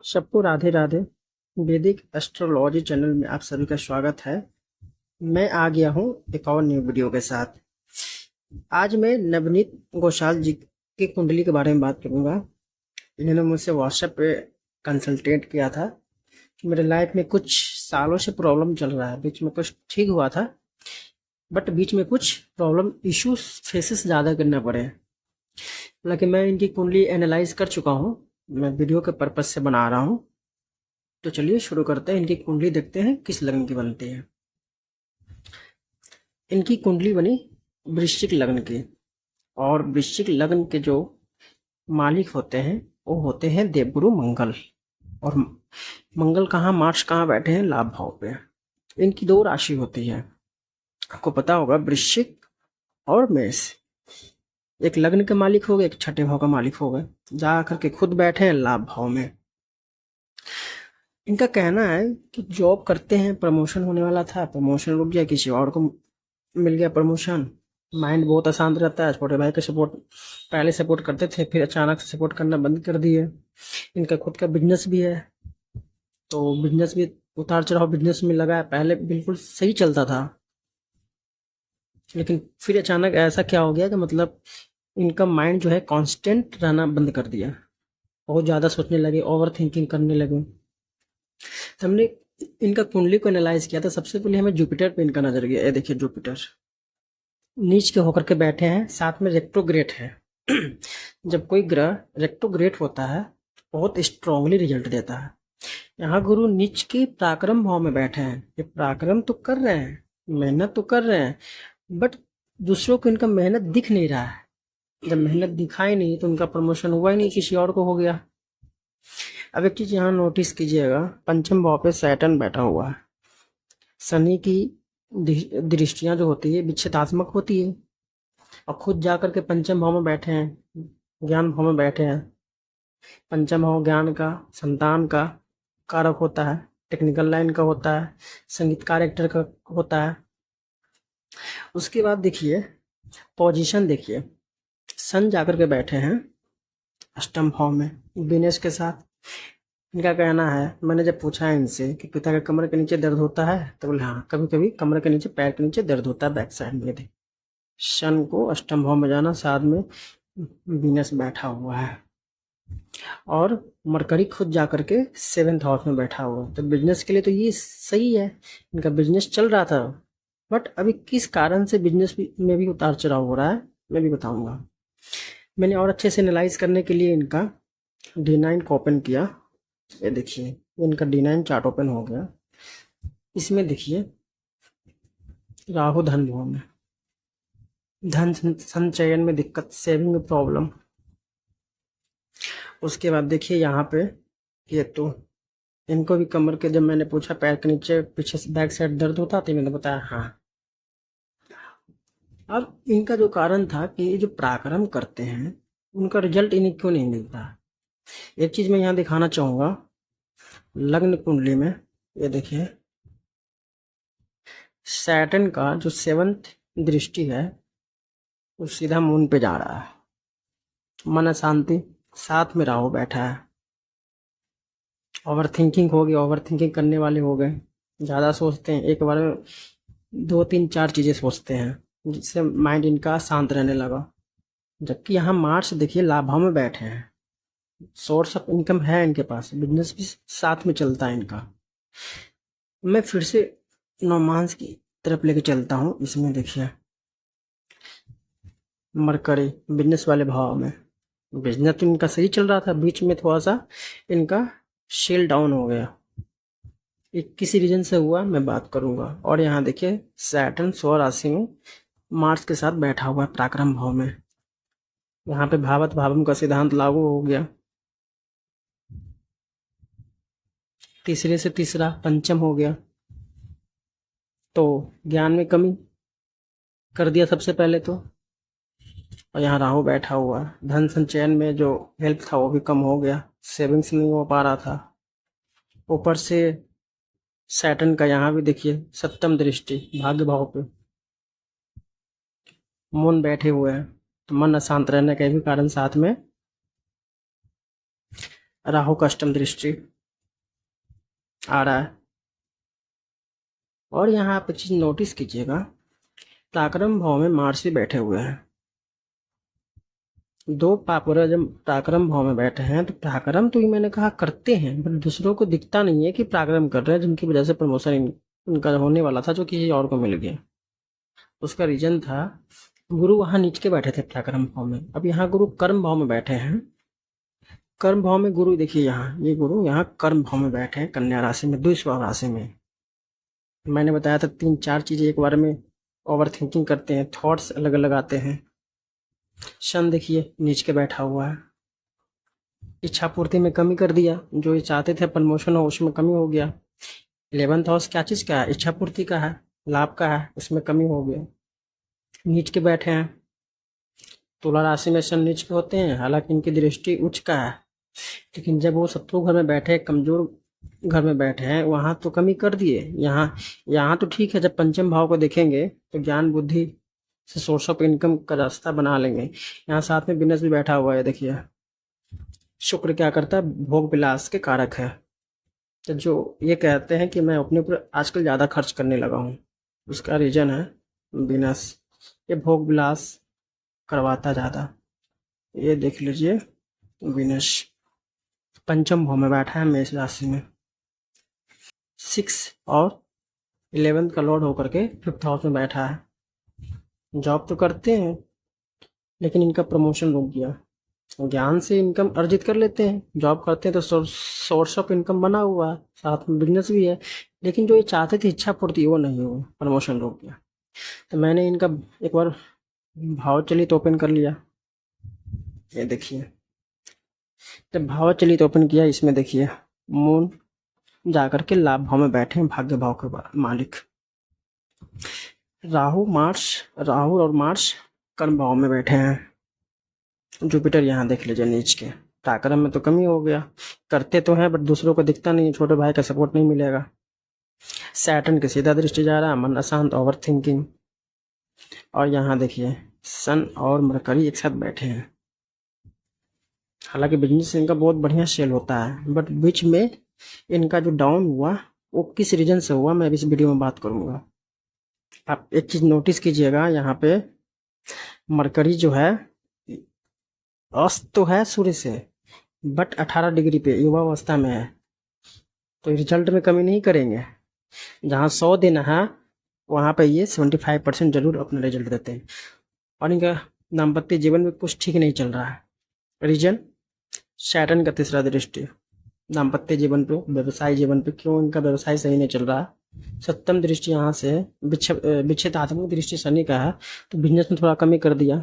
सबको राधे राधे। वैदिक astrology channel में आप सभी का स्वागत है। मैं आ गया हूँ एक और न्यू वीडियो के साथ। आज मैं नवनीत घोषाल जी की कुंडली के बारे में बात करूंगा। इन्होंने मुझसे व्हाट्सएप पे कंसल्टेट किया था कि मेरे लाइफ में कुछ सालों से प्रॉब्लम चल रहा है। बीच में कुछ ठीक हुआ था, बट बीच में कुछ प्रॉब्लम इश्यूज फेसेस ज़्यादा करना पड़े। हालांकि मैं इनकी कुंडली एनालाइज कर चुका हूँ, मैं वीडियो के पर्पज से बना रहा हूँ। तो चलिए शुरू करते हैं। इनकी कुंडली देखते हैं किस लग्न की बनती है। इनकी कुंडली बनी वृश्चिक लग्न की, और वृश्चिक लग्न के जो मालिक होते हैं वो होते हैं देवगुरु मंगल। और मंगल कहाँ, मार्स कहाँ बैठे हैं? लाभ भाव पे। इनकी दो राशि होती है, आपको पता होगा, वृश्चिक और मेष। एक लग्न के मालिक हो गए, एक छठे भाव का मालिक हो गए, जा करके खुद बैठे हैं लाभ भाव में। इनका कहना है कि जॉब करते हैं, प्रमोशन होने वाला था, प्रमोशन रुक गया, किसी और को मिल गया प्रमोशन। माइंड बहुत अशांत रहता है। छोटे भाई का सपोर्ट पहले सपोर्ट करते थे, फिर अचानक से सपोर्ट करना बंद कर दिए। इनका खुद का बिजनेस भी है, तो बिजनेस भी उतार चढ़ाव बिजनेस में लगा है। पहले बिल्कुल सही चलता था, लेकिन फिर अचानक ऐसा क्या हो गया कि मतलब इनका माइंड जो है कांस्टेंट रहना बंद कर दिया। बहुत ज़्यादा सोचने लगे, ओवर थिंकिंग करने लगे। तो हमने इनका कुंडली को एनालाइज किया था। सबसे पहले हमें जुपिटर पे इनका नजर गया। ये देखिए, जुपिटर नीच के होकर के बैठे हैं, साथ में रेट्रोग्रेड है। जब कोई ग्रह रेट्रोग्रेड होता है तो बहुत स्ट्रांगली रिजल्ट देता है। यहाँ गुरु नीच के पराक्रम भाव में बैठे हैं। ये पराक्रम तो कर रहे हैं, मेहनत तो कर रहे हैं, बट दूसरों को इनका मेहनत दिख नहीं रहा है। जब मेहनत दिखाई नहीं तो उनका प्रमोशन हुआ ही नहीं, किसी और को हो गया। अब एक चीज यहाँ नोटिस कीजिएगा, पंचम भाव पे सैटर्न बैठा हुआ है। शनि की दृष्टियां जो होती है विच्छेदात्मक होती है, और खुद जाकर के पंचम भाव में बैठे हैं, ज्ञान भाव में बैठे हैं। पंचम भाव ज्ञान का, संतान का कारक होता है, टेक्निकल लाइन का होता है, संगीतकार एक्टर का होता है। उसके बाद देखिए पोजीशन, देखिए सन जाकर के बैठे हैं अष्टम भाव में विनेश के साथ। इनका कहना है, मैंने जब पूछा इनसे कि पिता के कमर के नीचे दर्द होता है, तो बोले हाँ, कभी कभी कमर के नीचे, पैर के नीचे दर्द होता है, बैक साइड में। थे शन को अष्टम भाव में जाना, साथ में वीनस बैठा हुआ है, और मरकरी खुद जाकर के सेवेंथ हाउस में बैठा हुआ है। तो बिजनेस के लिए तो ये सही है, इनका बिजनेस चल रहा था। बट अभी किस कारण से बिजनेस में भी उतार चढ़ाव हो रहा है, मैं भी बताऊंगा। मैंने और अच्छे से एनालाइज करने के लिए इनका D9 को ओपन किया। ये देखिए, इनका D9 चार्ट ओपन हो गया। इसमें देखिए राहु धन भाव में, धन संचयन में दिक्कत, सेविंग में प्रॉब्लम। उसके बाद देखिए यहाँ पे ये तो इनको भी कमर के, जब मैंने पूछा पैर के नीचे पीछे से बैक साइड दर्द होता, तो मैंने बताया हाँ। अब इनका जो कारण था कि ये जो पराक्रम करते हैं उनका रिजल्ट इन्हें क्यों नहीं मिलता। एक चीज मैं यहाँ दिखाना चाहूंगा, लग्न कुंडली में ये देखिए सैटर्न का जो सेवंथ दृष्टि है वो सीधा मून पे जा रहा है। मन अशांति, साथ में राहु बैठा है। ओवर थिंकिंग हो गई, ओवर थिंकिंग करने वाले हो गए, ज़्यादा सोचते हैं, एक बार में दो तीन चार चीज़ें सोचते हैं, जिससे माइंड इनका शांत रहने लगा। जबकि यहाँ मार्स देखिए लाभ भाव में बैठे हैं, सोर्स ऑफ इनकम है इनके पास, बिजनेस भी साथ में चलता है इनका। मैं फिर से नौमांस की तरफ लेके चलता हूँ। इसमें देखिए मरकरी बिजनेस वाले भाव में, बिजनेस तो इनका सही चल रहा था, बीच में थोड़ा सा इनका शेल डाउन हो गया। ये किसी रीजन से हुआ, मैं बात करूंगा। और यहाँ देखिए सैटर्न 16 राशि में मार्स के साथ बैठा हुआ है पराक्रम भाव में। यहाँ पे भावत भावम का सिद्धांत लागू हो गया। तीसरे से तीसरा पंचम हो गया, तो ज्ञान में कमी कर दिया सबसे पहले तो। और यहाँ राहु बैठा हुआ है, धन संचयन में जो हेल्प था वो भी कम हो गया, सेविंग्स नहीं हो पा रहा था। ऊपर से सैटर्न का यहाँ भी देखिए सप्तम दृष्टि भाग्य भाव पे, मून बैठे हुए हैं, तो मन अशांत रहने के भी कारण साथ में राहु का अष्टम दृष्टि आ रहा है। और यहाँ आप एक चीज नोटिस कीजिएगा, पराक्रम भाव में मार्स भी बैठे हुए हैं। दो पापुरा जब पराक्रम भाव में बैठे हैं तो पराक्रम तो ये मैंने कहा करते हैं, बट दूसरों को दिखता नहीं है कि पराक्रम कर रहे हैं, जिनकी वजह से प्रमोशन इनका होने वाला था जो किसी और को मिल गया। उसका रीजन था गुरु वहां नीचे के बैठे थे पराक्रम भाव में, अब यहाँ गुरु कर्म भाव में बैठे हैं। कर्म भाव में गुरु देखिए, यहाँ ये गुरु यहाँ कर्म भाव में बैठे हैं, कन्या राशि में, द्विस्वभाव राशि में। मैंने बताया था 3-4 चीजें एक बार में ओवर थिंकिंग करते हैं, थॉट्स अलग अलग आते हैं। शन देखिए नीच के बैठा हुआ है, इच्छा पूर्ति में कमी कर दिया, जो ये चाहते थे प्रमोशन हो उसमें कमी हो गया। 11th हाउस क्या चीज का है, इच्छा पूर्ति का है, लाभ का है, उसमें कमी हो गया। नीच के बैठे हैं, तुला राशि में शन नीच के होते हैं, हालांकि इनकी दृष्टि उच्च का है, लेकिन जब वो शत्रु घर में बैठे, कमजोर घर में बैठे हैं, वहां तो कमी कर दिए। यहाँ तो ठीक है, जब पंचम भाव को देखेंगे तो ज्ञान बुद्धि से सोर्स ऑफ इनकम का रास्ता बना लेंगे। यहाँ साथ में बिजनेस भी बैठा हुआ है, देखिए शुक्र क्या करता है, भोग विलास के कारक है। तो जो ये कहते हैं कि मैं अपने ऊपर आजकल ज़्यादा खर्च करने लगा हूँ, उसका रीजन है बिजनेस, ये भोग विलास करवाता ज़्यादा। ये देख लीजिए विनेश पंचम भाव में बैठा है मेष राशि में, 6 और 11th का लॉर्ड होकर के 5th हाउस में बैठा है। जॉब तो करते हैं लेकिन इनका प्रमोशन रुक गया। ज्ञान से इनकम अर्जित कर लेते हैं, जॉब करते हैं तो सोर्स ऑफ इनकम बना हुआ है, साथ में बिजनेस भी है, लेकिन जो ये चाहते थे इच्छा पूर्ति वो नहीं हुआ, प्रमोशन रुक गया। तो मैंने इनका एक बार भाव चलित ओपन कर लिया, ये देखिए जब भाव चलित ओपन किया, इसमें देखिए मून जाकर के लाभ भाव में बैठे हैं, भाग्य भाव के मालिक। राहु और मार्स कर्म भाव में बैठे हैं। जुपिटर यहाँ देख लीजिए नीच के, पराक्रम में तो कमी हो गया, करते तो हैं बट दूसरों को दिखता नहीं, छोटे भाई का सपोर्ट नहीं मिलेगा। सैटर्न की सीधा दृष्टि जा रहा है, मन अशांत, ओवर थिंकिंग। और यहाँ देखिए सन और मरकरी एक साथ बैठे हैं। हालांकि बिजनेस इनका बहुत बढ़िया सेल होता है, बट बीच में इनका जो डाउन हुआ वो किस रीजन से हुआ, मैं इस वीडियो में बात करूंगा। आप एक चीज नोटिस कीजिएगा, यहाँ पे मरकरी जो है अस्त तो है सूर्य से, बट 18 डिग्री पे युवा अवस्था में है, तो रिजल्ट में कमी नहीं करेंगे। जहाँ 100 देना है वहाँ पे ये 75% जरूर अपना रिजल्ट देते हैं। और इनका दाम्पत्य जीवन में कुछ ठीक नहीं चल रहा है। रीजन सैटर्न का तीसरा दृष्टि दाम्पत्य जीवन पे, व्यवसाय जीवन पे, क्यों इनका व्यवसाय सही नहीं चल रहा है। सप्तम दृष्टि यहाँ से विच्छेद आत्मिक दृष्टि शनि का है, तो बिजनेस में थोड़ा कमी कर दिया,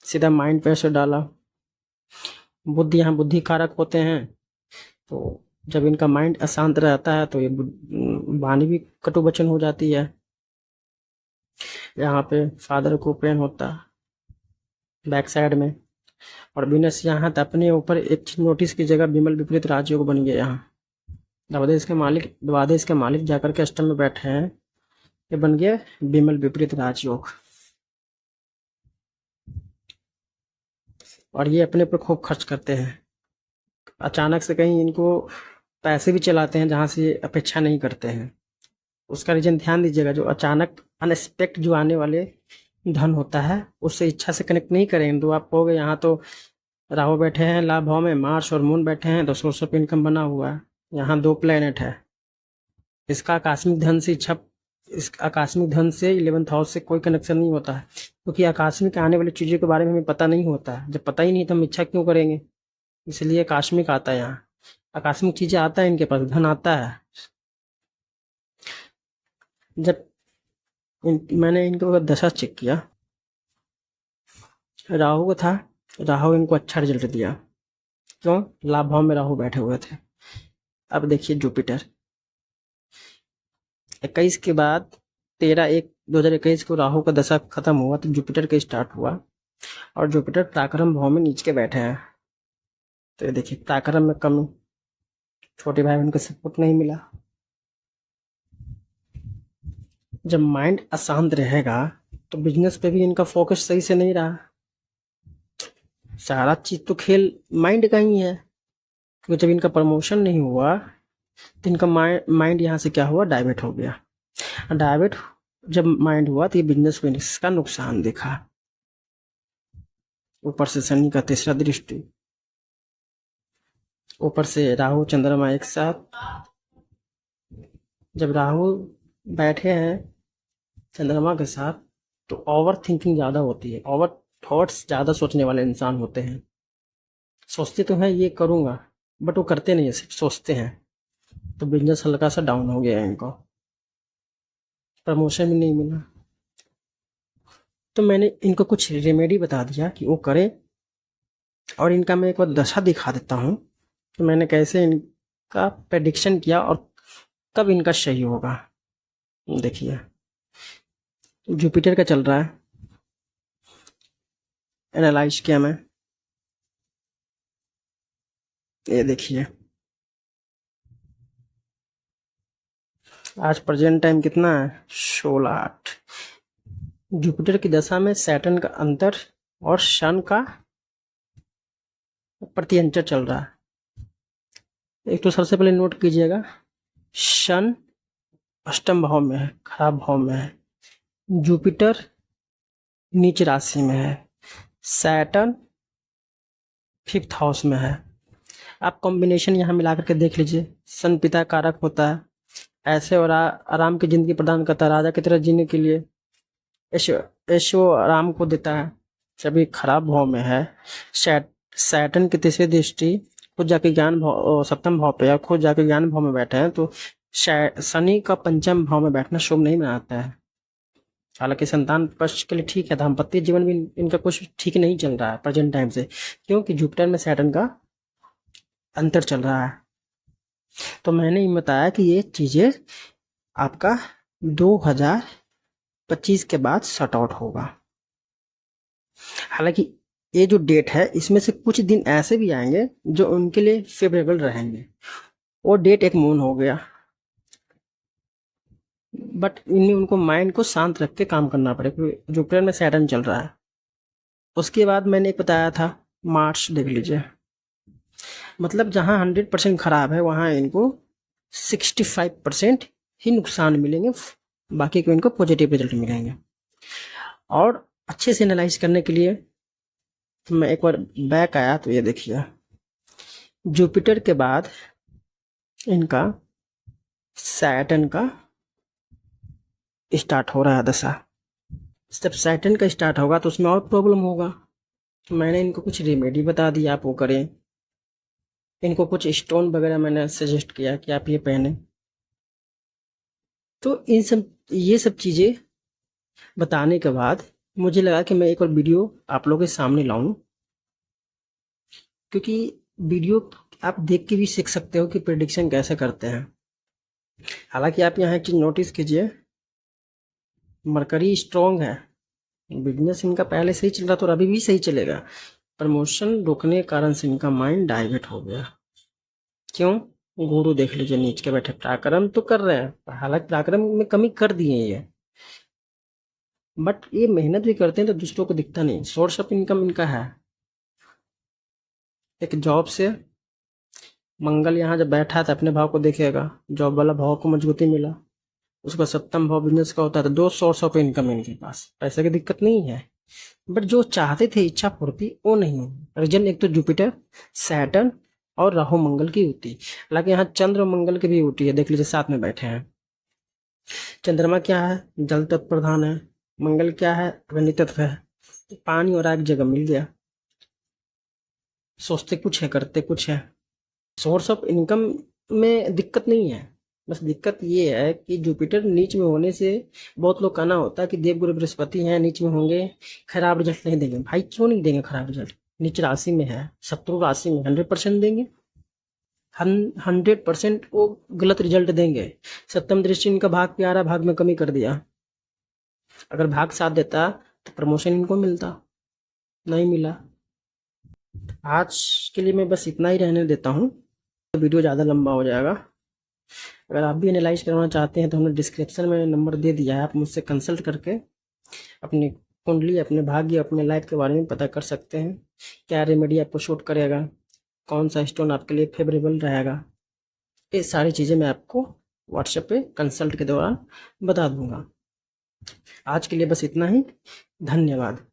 सीधा माइंड प्रेशर डाला। बुद्धि यहाँ बुद्धि कारक होते हैं, तो जब इनका माइंड अशांत रहता है तो ये वाणी भी कटु वचन हो जाती है। यहाँ पे फादर को पेन होता है बैक साइड में। और बिजनेस यहाँ तो अपने ऊपर एक चीज नोटिस की जगह विमल विपरीत राजयोग बन गया। यहाँ द्वादश के मालिक जाकर के अष्टम में बैठे हैं, ये बन गया विमल विपरीत राजयोग। और ये अपने पर खूब खर्च करते हैं, अचानक से कहीं इनको पैसे भी चलाते हैं जहाँ से अपेक्षा नहीं करते हैं। उसका रीजन ध्यान दीजिएगा, जो अचानक अनएक्सपेक्ट जो आने वाले धन होता है उससे इच्छा से कनेक्ट नहीं करेंगे। तो आप कहोगे यहाँ तो राहु बैठे हैं लाभ भाव में, मार्स और मून बैठे हैं, तो सोर्स ऑफ इनकम बना हुआ है। यहाँ 2 प्लेनेट है, इसका आकस्मिक धन से इस आकस्मिक धन से 11th हाउस से कोई कनेक्शन नहीं होता है, क्योंकि आकस्मिक आने वाली चीज़ों के बारे में हमें पता नहीं होता है। जब पता ही नहीं तो हम इच्छा क्यों करेंगे, इसलिए आकस्मिक आता है। यहाँ आकस्मिक चीज़ें आता है, इनके पास धन आता है। जब मैंने इनके ऊपर दशा चेक किया, राहु का था, राहु इनको अच्छा रिजल्ट दिया, क्यों, लाभ भाव में राहु बैठे हुए थे। अब देखिए जुपिटर 21 के बाद 13/1/2021 को राहु का दशा खत्म हुआ तो जुपिटर का स्टार्ट हुआ, और जुपिटर पराक्रम भाव में नीचे के बैठे हैं। तो ये देखिए पराक्रम में कमी, छोटे भाई बहन को सपोर्ट नहीं मिला। जब माइंड अशांत रहेगा तो बिजनेस पे भी इनका फोकस सही से नहीं रहा। सारा चीज़ तो खेल माइंड का ही है, क्योंकि जब इनका प्रमोशन नहीं हुआ तो इनका माइंड यहाँ से क्या हुआ, डाइवर्ट हो गया। डाइवर्ट जब माइंड हुआ तो ये बिजनेस में इसका नुकसान देखा। ऊपर से शनि का तीसरा दृष्टि, ऊपर से राहु चंद्रमा एक साथ। जब राहु बैठे हैं चंद्रमा के साथ तो ओवर थिंकिंग ज़्यादा होती है, ओवर थॉट्स ज़्यादा सोचने वाले इंसान होते हैं। सोचते तो हैं ये करूँगा, बट वो करते नहीं है, सिर्फ सोचते हैं। तो बिजनेस हल्का सा डाउन हो गया है इनको, प्रमोशन भी नहीं मिला। तो मैंने इनको कुछ रेमेडी बता दिया कि वो करें, और इनका मैं एक बार दशा दिखा देता हूँ कि मैंने कैसे इनका प्रेडिक्शन किया और कब इनका सही होगा। देखिए जुपिटर का चल रहा है, एनालाइज किया मैं, ये देखिए आज प्रेजेंट टाइम कितना है, 16:08। जुपिटर की दशा में सैटर्न का अंतर और सन का प्रत्यंतर चल रहा है। एक तो सबसे पहले नोट कीजिएगा, सन अष्टम भाव में है, खराब भाव में है। जुपिटर नीच राशि में है, सैटर्न 5th हाउस में है। आप कॉम्बिनेशन यहाँ मिला करके देख लीजिए। सन पिता कारक होता है, ऐसे और आराम की जिंदगी प्रदान करता है, राजा की तरह जीने के लिए ऐशो आराम को देता है। सभी खराब भाव में है। सैटर्न की तीसरी दृष्टि खुद जाके ज्ञान भाव, सप्तम भाव पे, या खुद जाके ज्ञान भाव में बैठे हैं, तो शनि का पंचम भाव में बैठना शुभ नहीं मानता है। हालांकि संतान पक्ष के लिए ठीक है, दाम्पत्य जीवन भी इनका कुछ ठीक नहीं चल रहा है प्रेजेंट टाइम से, क्योंकि जुपिटर में सैटर्न का अंतर चल रहा है। तो मैंने ये बताया कि ये चीज़ें आपका 2025 के बाद शट आउट होगा। हालांकि ये जो डेट है इसमें से कुछ दिन ऐसे भी आएंगे जो उनके लिए फेवरेबल रहेंगे। वो डेट एक मून हो गया, बट इनमें उनको माइंड को शांत रख के काम करना पड़ेगा। जुपिटर में सैटर्न चल रहा है। उसके बाद मैंने एक बताया था मार्च, देख लीजिए, मतलब जहाँ 100% खराब है वहाँ इनको 65% ही नुकसान मिलेंगे, बाकी को इनको पॉजिटिव रिजल्ट मिलेंगे। और अच्छे से एनालाइज करने के लिए तो मैं एक बार बैक आया तो ये देखिए, जुपिटर के बाद इनका सैटर्न का स्टार्ट हो रहा है दशा। जब सैटर्न का स्टार्ट होगा तो उसमें और प्रॉब्लम होगा। तो मैंने इनको कुछ रेमेडी बता दी, आप वो करें। इनको कुछ स्टोन वगैरह मैंने सजेस्ट किया कि आप ये पहने। तो ये सब चीज़ें बताने के बाद मुझे लगा कि मैं एक और वीडियो आप लोगों के सामने लाऊं, क्योंकि वीडियो आप देख के भी सीख सकते हो कि प्रेडिक्शन कैसे करते हैं। हालांकि आप यहाँ एक चीज़ नोटिस कीजिए, मरकरी स्ट्रॉन्ग है, बिजनेस इनका पहले सही चल रहा था और अभी भी सही चलेगा। प्रमोशन रोकने के कारण से इनका माइंड डाइवर्ट हो गया। क्यों? गुरु देख लीजिए नीच के बैठे, पराक्रम तो कर रहे हैं, हालांकि पराक्रम में कमी कर दिए ये, बट ये मेहनत भी करते हैं तो दूसरों को दिखता नहीं। सोर्स ऑफ इनकम इनका है एक जॉब से। मंगल यहाँ जब बैठा था अपने भाव को देखेगा, जॉब वाला भाव को मजबूती मिला, उसका सप्तम भाव बिजनेस का होता है, तो 2 सोर्स ऑफ इनकम इनके पास, पैसे की दिक्कत नहीं है। बट जो चाहते थे इच्छा पूर्ति वो नहीं हो। रीजन एक तो जुपिटर, सैटर्न और राहु मंगल की होती है। हालांकि यहाँ चंद्र और मंगल की भी होती है, देख लीजिए साथ में बैठे हैं। चंद्रमा क्या है, जल तत्व प्रधान है। मंगल क्या है, अग्नि तत्व है। पानी और आग जगह मिल गया। सोचते कुछ है करते कुछ है। सोर्स ऑफ इनकम में दिक्कत नहीं है, बस दिक्कत ये है कि जुपिटर नीच में होने से बहुत लोग कहना होता है कि देवगुरु बृहस्पति हैं, नीच में होंगे खराब रिजल्ट नहीं देंगे। भाई क्यों नहीं देंगे खराब रिजल्ट? नीच राशि में है, शत्रु राशि में, 100% देंगे। 100% वो गलत रिजल्ट देंगे। सप्तम दृष्टि इनका भाग पे आ रहा, भाग में कमी कर दिया। अगर भाग साथ देता तो प्रमोशन इनको मिलता, नहीं मिला। आज के लिए मैं बस इतना ही रहने देता हूँ, वीडियो ज़्यादा लंबा हो जाएगा। अगर आप भी एनालाइज करवाना चाहते हैं तो हमने डिस्क्रिप्शन में नंबर दे दिया है, आप मुझसे कंसल्ट करके अपनी कुंडली, अपने भाग्य, अपने लाइफ के बारे में पता कर सकते हैं। क्या रेमेडी आपको सूट करेगा, कौन सा स्टोन आपके लिए फेवरेबल रहेगा, ये सारी चीज़ें मैं आपको व्हाट्सएप पे कंसल्ट के दौरान बता दूंगा। आज के लिए बस इतना ही। धन्यवाद।